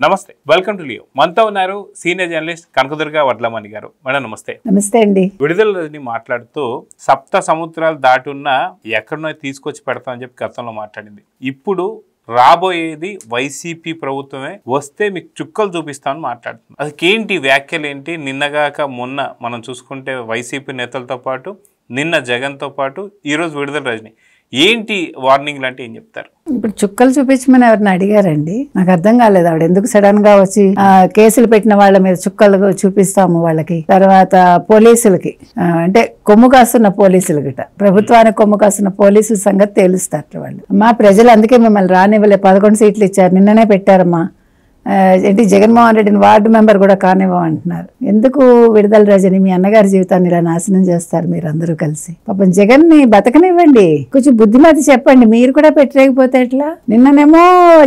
నమస్తే, welcome to Leo. మనతో ఉన్నారు సీనియర్ జర్నలిస్ట్ కనకదుర్గ వడ్లమణి గారు. మేడం నమస్తే. నమస్తే అండి. విడుదల రజని మాట్లాడుతూ సప్త సముద్రాలు దాటున్న ఎక్కడనో తీసుకొచ్చి పెడతామని చెప్పి గతంలో మాట్లాడింది. ఇప్పుడు రాబోయేది వైసీపీ ప్రభుత్వమే వస్తే మీకు చుక్కలు చూపిస్తామని మాట్లాడుతుంది. అదేంటి వ్యాఖ్యలు ఏంటి? నిన్నగాక మొన్న మనం చూసుకుంటే వైసీపీ నేతలతో పాటు నిన్న జగన్తో పాటు ఈరోజు విడుదల రజని ఏంటి వార్నింగ్లు అంటే ఏం చెప్తారు? ఇప్పుడు చుక్కలు చూపించమని ఎవరిని అడిగారండి? నాకు అర్థం కాలేదు. ఆవిడ ఎందుకు సడన్ గా వచ్చి కేసులు పెట్టిన వాళ్ళ మీద చుక్కలు చూపిస్తాము వాళ్ళకి, తర్వాత పోలీసులకి అంటే కొమ్ము కాస్తున్న పోలీసులు గిట ప్రభుత్వానికి కొమ్ము కాస్తున్న పోలీసుల సంగతి తేలుస్తారు వాళ్ళు. మా ప్రజలు అందుకే మిమ్మల్ని రానివ్వలే, 11 సీట్లు ఇచ్చారు, నిన్ననే పెట్టారమ్మా. ఏంటి జగన్మోహన్ రెడ్డిని వార్డు మెంబర్ కూడా కానివ్వమంటున్నారు. ఎందుకు విడుదల రజని మీ అన్నగారి జీవితాన్ని ఇలా నాశనం చేస్తారు మీరు అందరూ కలిసి? పాపం జగన్ ని బతకనివ్వండి, కొంచెం బుద్ధిమతి చెప్పండి. మీరు కూడా పెట్టలేకపోతే ఎట్లా? నిన్ననేమో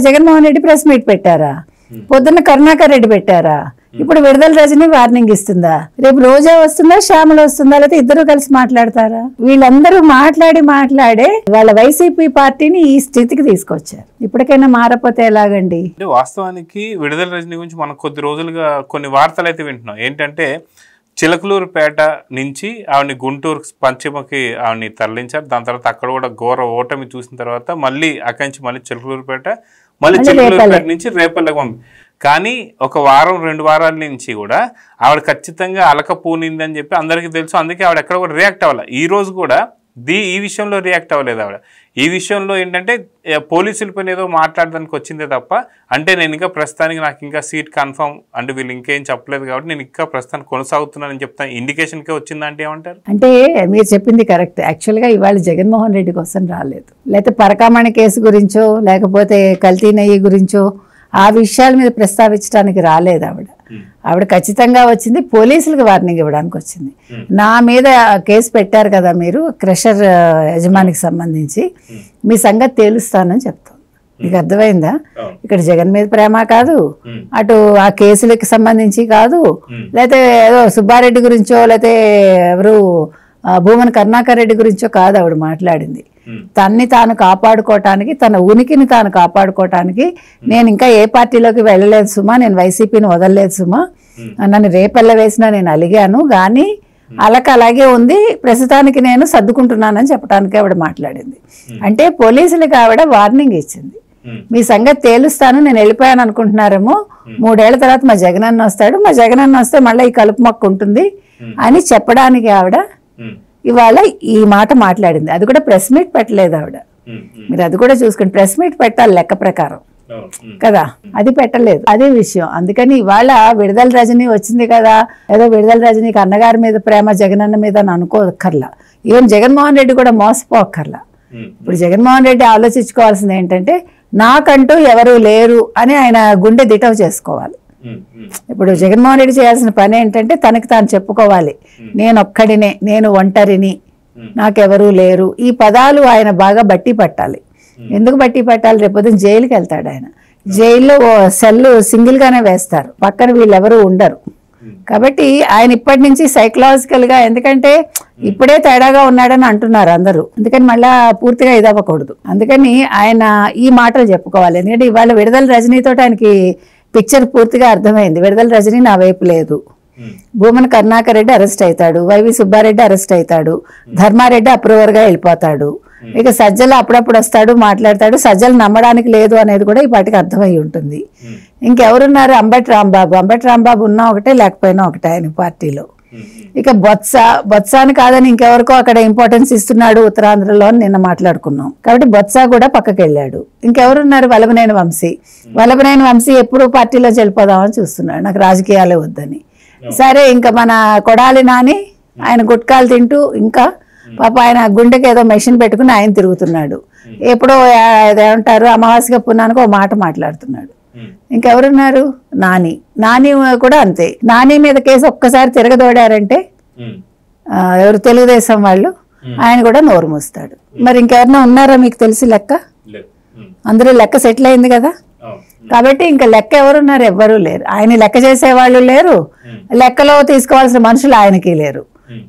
జగన్మోహన్ రెడ్డి ప్రెస్ మీట్ పెట్టారా, పొద్దున్న కరుణాకర్ రెడ్డి పెట్టారా, ఇప్పుడు విడుదల రజని వార్నింగ్ ఇస్తుందా? రేపు రోజా వస్తుందా, శ్యామల వస్తుందా, లేకపోతే ఇద్దరు కలిసి మాట్లాడతారా? వీళ్ళందరూ మాట్లాడే వాళ్ళ వైసీపీ పార్టీని ఈ స్థితికి తీసుకొచ్చారు. ఇప్పటికైనా మారపోతే ఎలాగండి? వాస్తవానికి విడుదల రజని గురించి మనం కొద్ది రోజులుగా కొన్ని వార్తలు అయితే వింటున్నాం. ఏంటంటే చిలకలూరుపేట నుంచి ఆవిడని గుంటూరు పశ్చిమకి ఆవిడని తరలించారు. దాని తర్వాత అక్కడ కూడా ఘోర ఓటమి చూసిన తర్వాత మళ్ళీ అక్కడి నుంచి మళ్ళీ చిలకలూరుపేట, మళ్ళీ చిలకలూరుపేట నుంచి రేపల్లెకి పంపి. కానీ ఒక వారం 2 వారాల నుంచి కూడా ఆవిడ ఖచ్చితంగా అలకపోనిందని చెప్పి అందరికీ తెలుసు. అందుకే ఆవిడ ఎక్కడ కూడా రియాక్ట్ అవ్వాలి. ఈ రోజు కూడా ఈ విషయంలో రియాక్ట్ అవ్వలేదు ఆవిడ. ఈ విషయంలో ఏంటంటే పోలీసుల పైన ఏదో మాట్లాడడానికి వచ్చిందే తప్ప, అంటే నేను ఇంకా ప్రస్తుతానికి నాకు ఇంకా సీట్ కన్ఫర్మ్ అంటే వీళ్ళు ఇంకేం చెప్పలేదు కాబట్టి నేను ఇంకా ప్రస్తుతానికి కొనసాగుతున్నానని చెప్తాను ఇండికేషన్కే వచ్చిందంటే ఏమంటారు? అంటే మీరు చెప్పింది కరెక్ట్. యాక్చువల్గా ఇవాళ జగన్మోహన్ రెడ్డి కోసం రాలేదు, లేకపోతే పరకామణి కేసు గురించో లేకపోతే కల్తీ నెయ్యి గురించో ఆ విషయాల మీద ప్రస్తావించడానికి రాలేదు ఆవిడ. ఆవిడ ఖచ్చితంగా వచ్చింది పోలీసులకు వార్నింగ్ ఇవ్వడానికి వచ్చింది. నా మీద కేసు పెట్టారు కదా మీరు క్రషర్ యజమానికి సంబంధించి, మీ సంగతి తేలుస్తానని చెప్తాను. మీకు అర్థమైందా? ఇక్కడ జగన్ మీద ప్రేమ కాదు, అటు ఆ కేసులకి సంబంధించి కాదు, లేకపోతే ఏదో సుబ్బారెడ్డి గురించో లేకపోతే ఎవరు భూమన కరుణాకర్ రెడ్డి గురించో కాదు ఆవిడ మాట్లాడింది. తన్ని తాను కాపాడుకోవటానికి, తన ఉనికిని తాను కాపాడుకోవటానికి, నేను ఇంకా ఏ పార్టీలోకి వెళ్ళలేదు సుమా, నేను వైసీపీని వదలలేదు సుమా, నన్ను రేపెళ్ళ వేసినా నేను అలిగాను కానీ అలాగే ఉంది, ప్రస్తుతానికి నేను సర్దుకుంటున్నానని చెప్పడానికి ఆవిడ మాట్లాడింది. అంటే పోలీసులకు ఆవిడ వార్నింగ్ ఇచ్చింది, మీ సంగతి తేలుస్తాను, నేను వెళ్ళిపోయాను అనుకుంటున్నారేమో, 3 ఏళ్ల తర్వాత మా జగనన్న వస్తాడు, మా జగనన్న వస్తే మళ్ళీ ఈ కలుపు మొక్క ఉంటుంది అని చెప్పడానికి ఆవిడ ఇవాళ ఈ మాట మాట్లాడింది. అది కూడా ప్రెస్ మీట్ పెట్టలేదు ఆవిడ. మీరు అది కూడా చూసుకుని ప్రెస్ మీట్ పెట్టాలి లెక్క ప్రకారం కదా, అది పెట్టలేదు. అదే విషయం. అందుకని ఇవాళ విడుదల రజని వచ్చింది కదా, ఏదో విడుదల రజనీకి అన్నగారి మీద ప్రేమ జగనన్న మీద అని అనుకోకర్లా. ఈవెన్ జగన్మోహన్ రెడ్డి కూడా మోసపోకర్లా. ఇప్పుడు జగన్మోహన్ రెడ్డి ఆలోచించుకోవాల్సింది ఏంటంటే నాకంటూ ఎవరు లేరు అని ఆయన గుండె దిటవు చేసుకోవాలి. ఇప్పుడు జగన్మోహన్ రెడ్డి చేయాల్సిన పని ఏంటంటే తనకి తాను చెప్పుకోవాలి, నేను ఒక్కడినే, నేను ఒంటరిని, నాకెవరూ లేరు. ఈ పదాలు ఆయన బాగా బట్టి పట్టాలి. ఎందుకు బట్టి పట్టాలి? రేపొద్దున జైలుకి వెళ్తాడు ఆయన. జైల్లో సెల్ సింగిల్ గానే వేస్తారు, పక్కన వీళ్ళెవరూ ఉండరు. కాబట్టి ఆయన ఇప్పటి నుంచి సైకలాజికల్ గా, ఎందుకంటే ఇప్పుడే తేడాగా ఉన్నాడని అంటున్నారు అందరూ, అందుకని మళ్ళా పూర్తిగా ఇదవ్వకూడదు. అందుకని ఆయన ఈ మాటలు చెప్పుకోవాలి. ఎందుకంటే ఇవాళ విడుదల రజనీతో ఆయనకి పిక్చర్ పూర్తిగా అర్థమైంది. విడుదల రజని నా వైపు లేదు, భూమన కరుణాకర్ రెడ్డి అరెస్ట్ అవుతాడు, వైవి సుబ్బారెడ్డి అరెస్ట్ అవుతాడు, ధర్మారెడ్డి అప్రూవర్ గా వెళ్ళిపోతాడు, ఇక సజ్జల అప్పుడప్పుడు వస్తాడు మాట్లాడతాడు, సజ్జలు నమ్మడానికి లేదు అనేది కూడా ఈ పాటికి అర్థమై ఉంటుంది. ఇంకెవరున్నారు? అంబటి రాంబాబు ఉన్నా ఒకటే లేకపోయినా ఒకటే ఆయన పార్టీలో. ఇక బొత్సాని కాదని ఇంకెవరికో అక్కడ ఇంపార్టెన్స్ ఇస్తున్నాడు ఉత్తరాంధ్రలో అని నిన్న మాట్లాడుకున్నాం. కాబట్టి బొత్స కూడా పక్కకి వెళ్ళాడు. ఇంకెవరున్నారు? వల్లభనేని వంశీ ఎప్పుడు పార్టీలో వెళ్ళిపోదామని చూస్తున్నాడు, నాకు రాజకీయాలే వద్దని. సరే, ఇంకా మన కొడాలి నాని ఆయన గుట్కాలు తింటూ ఇంకా పాప ఆయన గుండెకి ఏదో మెషిన్ పెట్టుకుని ఆయన తిరుగుతున్నాడు. ఎప్పుడో ఏమంటారు అమావాస్య పున్నానికి ఒక మాట మాట్లాడుతున్నాడు. ఇంకెవరున్నారు? నాని కూడా అంతే. నాని మీద కేసు ఒక్కసారి తిరగదోడారంటే ఎవరు తెలుగుదేశం వాళ్ళు, ఆయన కూడా నోరు మూస్తాడు. మరి ఇంకెవరన్నా ఉన్నారా మీకు తెలిసి లెక్క? అందరూ లెక్క సెటిల్ అయింది కదా. కాబట్టి ఇంకా లెక్క ఎవరున్నారు? ఎవ్వరూ లేరు. ఆయన లెక్క చేసేవాళ్ళు లేరు, లెక్కలో తీసుకోవాల్సిన మనుషులు ఆయనకి లేరు.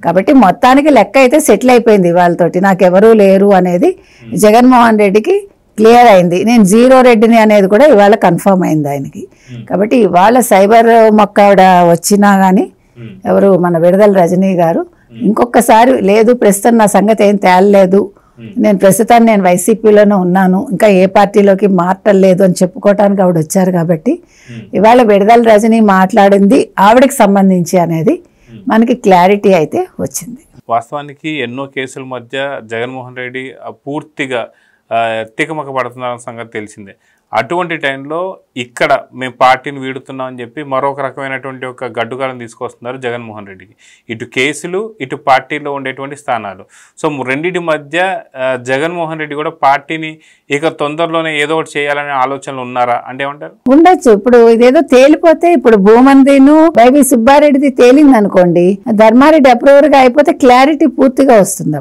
కాబట్టి మొత్తానికి లెక్క అయితే సెటిల్ అయిపోయింది వాళ్ళతోటి, నాకెవరూ లేరు అనేది జగన్మోహన్ రెడ్డికి క్లియర్ అయింది. నేను జీరో రెడ్డిని అనేది కూడా ఇవాళ కన్ఫర్మ్ అయింది ఆయనకి. కాబట్టి ఇవాళ సైబర్ మొక్కావిడ వచ్చినా కానీ ఎవరు మన విడుదల రజనీ గారు ఇంకొకసారి లేదు ప్రస్తుతం నా సంగతి ఏం తేలలేదు, నేను ప్రస్తుతాన్ని నేను వైసీపీలోనే ఉన్నాను, ఇంకా ఏ పార్టీలోకి మారటలేదు అని చెప్పుకోవటానికి ఆవిడ వచ్చారు. కాబట్టి ఇవాళ విడుదల రజనీ మాట్లాడింది ఆవిడకి సంబంధించి అనేది మనకి క్లారిటీ అయితే వచ్చింది. వాస్తవానికి ఎన్నో కేసుల మధ్య జగన్మోహన్ రెడ్డి పూర్తిగా తికమక పడుతున్నారన్న సంగతి తెలిసిందే. అటువంటి టైంలో ఇక్కడ మేము పార్టీని వీడుతున్నాం అని చెప్పి మరొక రకమైనటువంటి ఒక గడ్డుకాలను తీసుకొస్తున్నారు జగన్మోహన్ రెడ్డికి. ఇటు కేసులు, ఇటు పార్టీలో ఉండేటువంటి స్థానాలు. సో రెండింటి మధ్య జగన్మోహన్ రెడ్డి కూడా పార్టీని ఇక తొందరలోనే ఏదో ఒకటి చేయాలనే ఆలోచనలు ఉన్నారా అంటే ఏమంటారు? ఉండొచ్చు. ఇప్పుడు ఇదేదో తేలిపోతే ఇప్పుడు భూమందిను వైవి సుబ్బారెడ్డిది తేలింది అనుకోండి, ధర్మారెడ్డి అప్రూవర్ గా అయిపోతే క్లారిటీ పూర్తిగా వస్తుంది.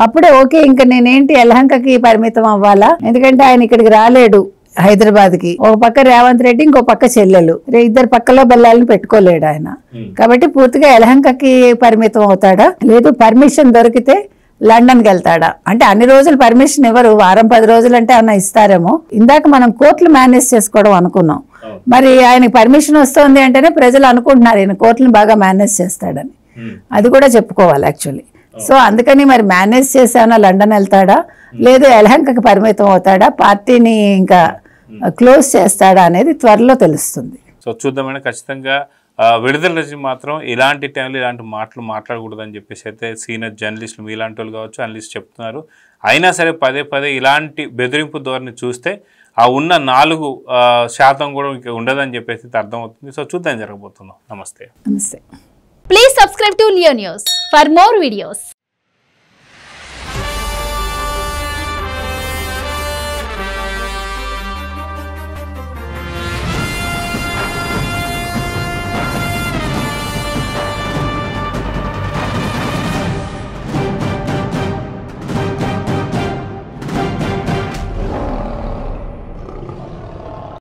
అప్పుడే ఓకే ఇంకా నేనేంటి యలహంకకి పరిమితం అవ్వాలా, ఎందుకంటే ఆయన ఇక్కడికి రాలేడు హైదరాబాద్ కి, ఒక పక్క రేవంత్ రెడ్డి ఇంకో పక్క చెల్లెలు, ఇద్దరు పక్కలో బెల్లాలను పెట్టుకోలేడు ఆయన. కాబట్టి పూర్తిగా యలహంకకి పరిమితం అవుతాడా, లేదు పర్మిషన్ దొరికితే లండన్కి వెళ్తాడా అంటే అన్ని రోజులు పర్మిషన్ ఇవ్వరు, వారం 10 రోజులు అంటే అన్న ఇస్తారేమో. ఇందాక మనం కోర్టులు మేనేజ్ చేసుకోవడం అనుకున్నాం, మరి ఆయనకి పర్మిషన్ వస్తుంది అంటేనే ప్రజలు అనుకుంటున్నారు ఈయన కోర్టులను బాగా మేనేజ్ చేస్తాడని. అది కూడా చెప్పుకోవాలి యాక్చువల్లీ. సో అందుకని మరి మేనేజ్ చేసేమన్నా లండన్ వెళ్తాడా, లేదు యలహంకకి పరిమితం అవుతాడా, పార్టీని ఇంకా క్లోజ్ చేస్తాడా అనేది త్వరలో తెలుస్తుంది. సో చూద్దామని ఖచ్చితంగా విడుదల రజనీ మాత్రం ఇలాంటి టైంలో ఇలాంటి మాటలు మాట్లాడకూడదని చెప్పేసి అయితే సీనియర్ జర్నలిస్టులు మీలాంటి వాళ్ళు కావచ్చు అనలిస్ట్ చెప్తున్నారు. అయినా సరే పదే పదే ఇలాంటి బెదిరింపు ధోరణి చూస్తే ఆ ఉన్న 4% కూడా ఇంకా ఉండదని చెప్పేసి అర్థమవుతుంది. సో చూద్దాం జరగబోతున్నాం. నమస్తే. నమస్తే. Please subscribe to Leo News for more videos.